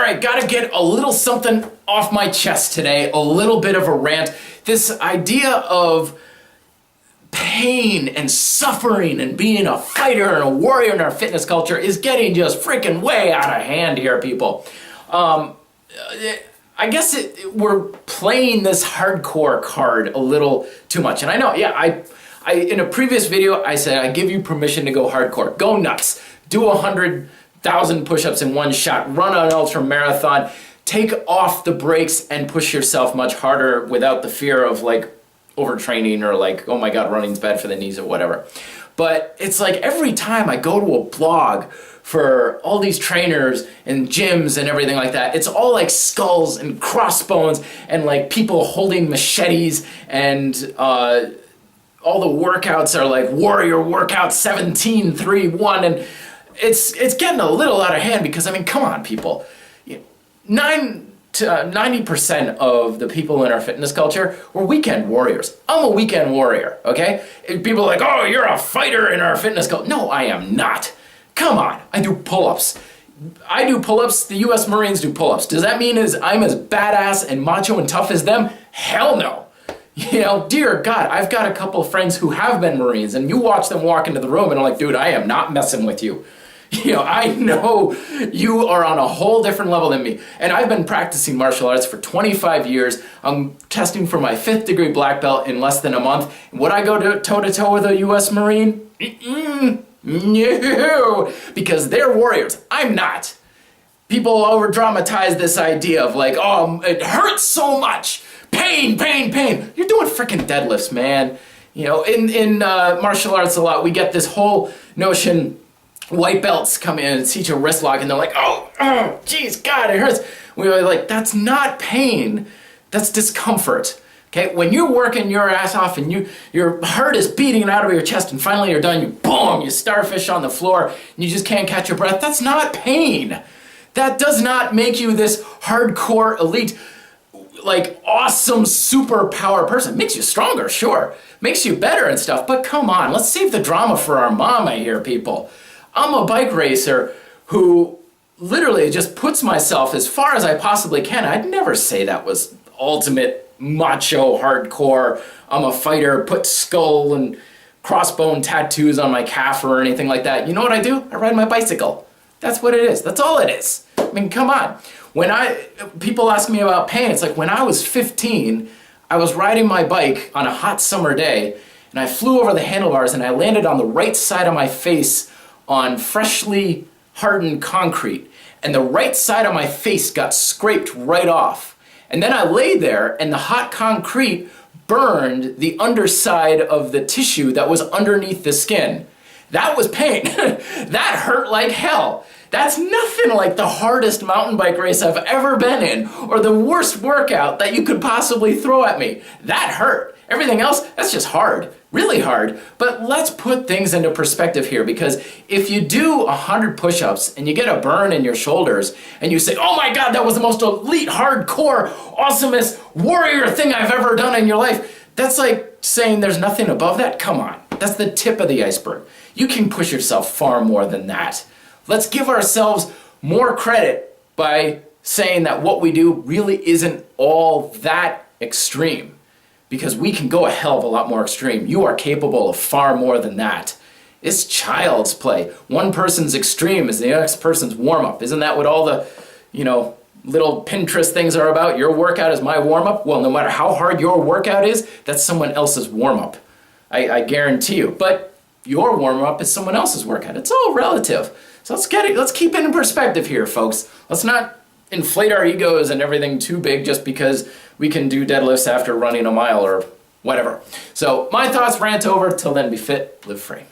right, gotta get a little something off my chest today, a little bit of a rant. This idea of pain and suffering and being a fighter and a warrior in our fitness culture is getting just freaking way out of hand here, people. I guess we're playing this hardcore card a little too much. And I know, yeah, I in a previous video, I said I give you permission to go hardcore. Go nuts. Do 100,000 push-ups in one shot. Run an ultra marathon. Take off the brakes and push yourself much harder without the fear of like overtraining or like, oh my God, running's bad for the knees or whatever. But it's like every time I go to a blog for all these trainers and gyms and everything like that, it's all like skulls and crossbones and like people holding machetes and all the workouts are like warrior workout 17, 3, 1, and it's getting a little out of hand because, I mean, come on, people. 90% of the people in our fitness culture, we're weekend warriors. I'm a weekend warrior, okay? People are like, oh, you're a fighter in our fitness culture. No, I am not. Come on, I do pull-ups. I do pull-ups, the US Marines do pull-ups. Does that mean I'm as badass and macho and tough as them? Hell no. You know, dear God, I've got a couple of friends who have been Marines, and you watch them walk into the room and I'm like, dude, I am not messing with you. You know, I know you are on a whole different level than me. And I've been practicing martial arts for 25 years. I'm testing for my 5th degree black belt in less than a month. Would I go toe-to-toe with a US Marine? No, because they're warriors. I'm not. People over-dramatize this idea of like, oh, it hurts so much. Pain, pain, pain. You're doing freaking deadlifts, man. You know, in martial arts a lot, we get this whole notion. White belts come in and teach a wrist lock and they're like, oh, geez, God, it hurts. We're like, that's not pain, that's discomfort. Okay, when you're working your ass off and your heart is beating out of your chest and finally you're done, you starfish on the floor and you just can't catch your breath, that's not pain. That does not make you this hardcore elite, like awesome superpower person. Makes you stronger, sure. Makes you better and stuff, but come on, let's save the drama for our mama here, people. I'm a bike racer who literally just puts myself as far as I possibly can. I'd never say that was ultimate macho hardcore. I'm a fighter, put skull and crossbone tattoos on my calf or anything like that. You know what I do? I ride my bicycle. That's what it is. That's all it is. I mean, come on. People ask me about pain, it's like when I was 15, I was riding my bike on a hot summer day and I flew over the handlebars and I landed on the right side of my face on freshly hardened concrete, and the right side of my face got scraped right off. And then I lay there and the hot concrete burned the underside of the tissue that was underneath the skin. That was pain. That hurt like hell. That's nothing like the hardest mountain bike race I've ever been in, or the worst workout that you could possibly throw at me. That hurt. Everything else, that's just hard, really hard. But let's put things into perspective here, because if you do 100 push-ups and you get a burn in your shoulders and you say, oh my God, that was the most elite, hardcore, awesomest warrior thing I've ever done in your life, that's like saying there's nothing above that. Come on, that's the tip of the iceberg. You can push yourself far more than that. Let's give ourselves more credit by saying that what we do really isn't all that extreme, because we can go a hell of a lot more extreme. You are capable of far more than that. It's child's play. One person's extreme is the next person's warm-up. Isn't that what all the, little Pinterest things are about? Your workout is my warm-up. Well, no matter how hard your workout is, that's someone else's warm-up. I guarantee you. But your warm-up is someone else's workout. It's all relative. So let's keep it in perspective here, folks. Let's not inflate our egos and everything too big just because we can do deadlifts after running a mile or whatever. So my thoughts, rant over. Till then, be fit, live free.